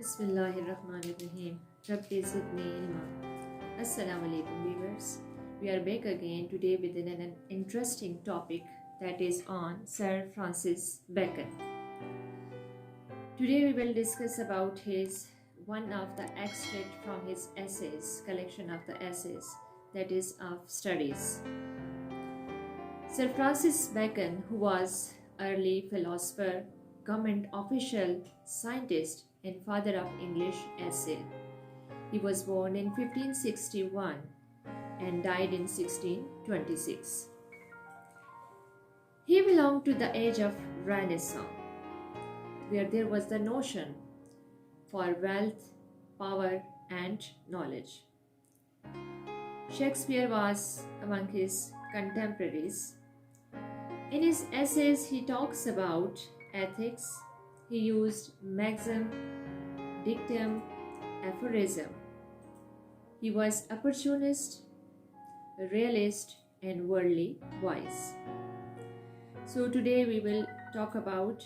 Bismillahirrahmanirrahim. Rabbi zidni ilma. Assalamu alaikum viewers. We are back again today with an interesting topic that is on Sir Francis Bacon. Today we will discuss about one of the extract from his essays, collection of the essays, that is of studies. Sir Francis Bacon, who was early philosopher, government official, scientist, and father of English essay. He was born in 1561 and died in 1626. He belonged to the age of Renaissance, where there was the notion for wealth, power, and knowledge. Shakespeare was among his contemporaries. In his essays, he talks about ethics. He used maxim, dictum, aphorism. He was opportunist, realist, and worldly wise. So today we will talk about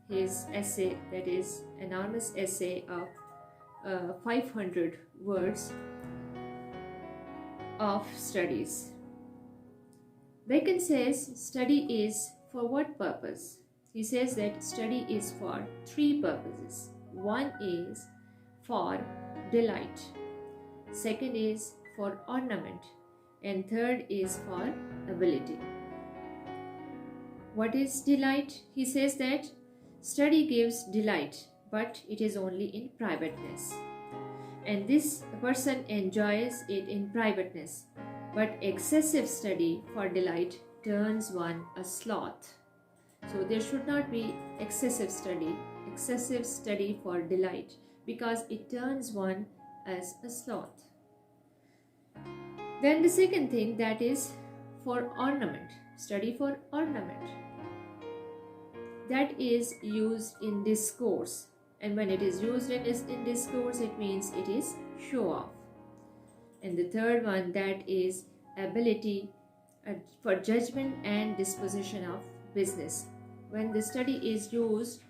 his essay, that is enormous essay of 500 words of studies. Bacon says study is for what purpose? He says that study is for three purposes. One is for delight, second is for ornament, and third is for ability. What is delight? He says that study gives delight, but it is only in privateness. And this person enjoys it in privateness. But excessive study for delight turns one a sloth. So there should not be excessive study for delight, because it turns one as a sloth. Then the second thing, that is for ornament, study for ornament. That is used in discourse, and when it is used in discourse, it means it is show off. And the third one, that is ability for judgment and disposition of business. When the study is used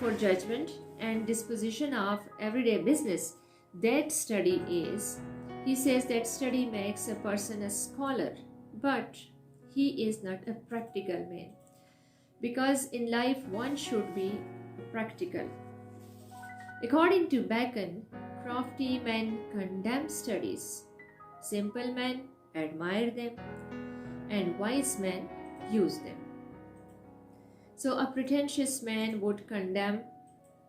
for judgment and disposition of everyday business, that study is, he says that study makes a person a scholar, but he is not a practical man, because in life one should be practical. According to Bacon, crafty men condemn studies, simple men admire them, and wise men use them. So a pretentious man would condemn,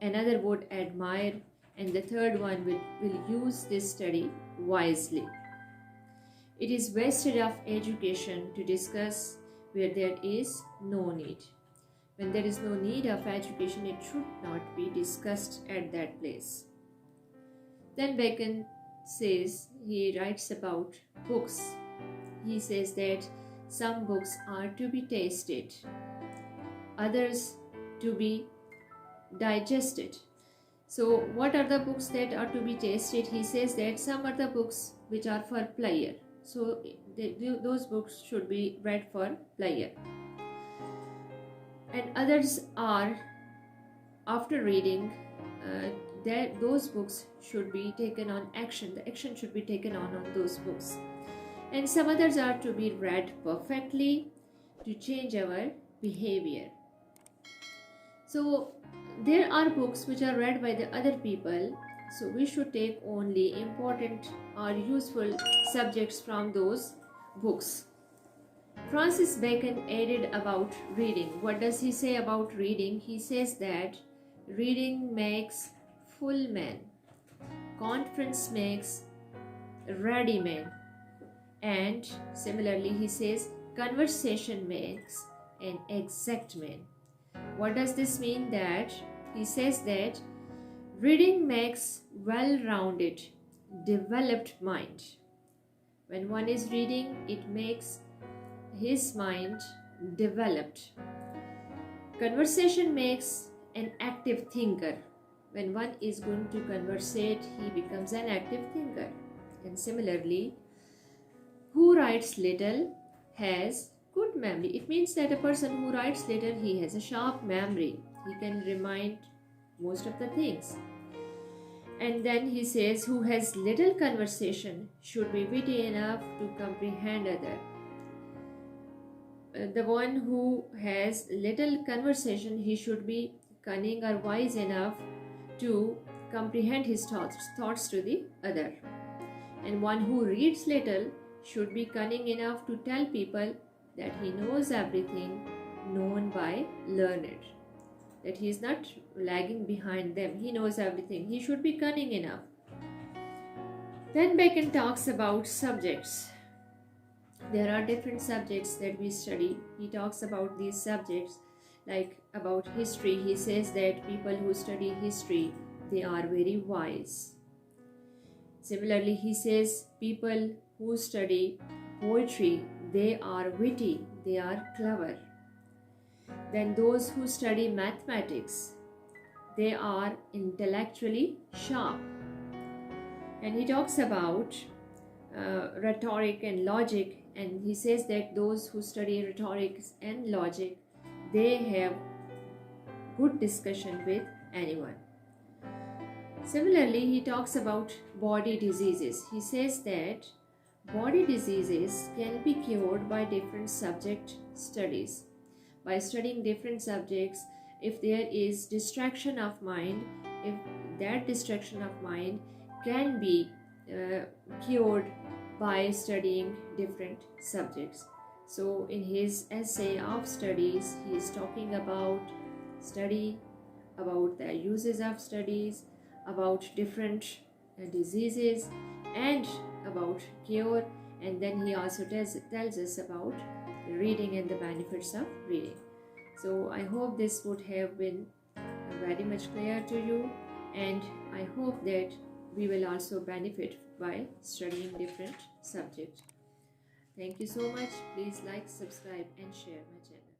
another would admire, and the third one will use this study wisely. It is wasted of education to discuss where there is no need. When there is no need of education, it should not be discussed at that place. Then Bacon says, he writes about books. He says that some books are to be tasted, others to be digested. So what are the books that are to be tasted? He says that some are the books which are for pleasure. So those books should be read for pleasure. And others are, after reading, those books should be taken on action. The action should be taken on those books. And some others are to be read perfectly to change our behavior. So there are books which are read by the other people. So we should take only important or useful subjects from those books. Francis Bacon added about reading. What does he say about reading? He says that reading makes full man, conference makes ready man, and similarly he says conversation makes an exact man. What does this mean? That he says that reading makes well-rounded, developed mind. When one is reading, it makes his mind developed. Conversation makes an active thinker. When one is going to conversate, he becomes an active thinker. And similarly, who writes little has good memory. It means that a person who writes little, he has a sharp memory. He can remind most of the things. And then he says, who has little conversation should be witty enough to comprehend other. The one who has little conversation, he should be cunning or wise enough to comprehend his thoughts to the other. And one who reads little should be cunning enough to tell people that he knows everything known by learned, that he is not lagging behind them, he knows everything, he should be cunning enough. Then Bacon talks about subjects. There are different subjects that we study. He talks about these subjects, like about history. He says that people who study history, they are very wise. Similarly, he says people who study poetry, they are witty, they are clever. Then those who study mathematics, they are intellectually sharp. And he talks about rhetoric and logic, and he says that those who study rhetoric and logic, they have good discussion with anyone. Similarly, he talks about body diseases. He says that body diseases can be cured by different subject studies. By studying different subjects, if there is distraction of mind, if that distraction of mind can be cured by studying different subjects. So in his essay of studies, he is talking about study, about the uses of studies, about different diseases, and about cure. And then he also tells us about reading and the benefits of reading. So I hope this would have been very much clear to you, and I hope that we will also benefit by studying different subjects. Thank you so much. Please like, subscribe and share my channel.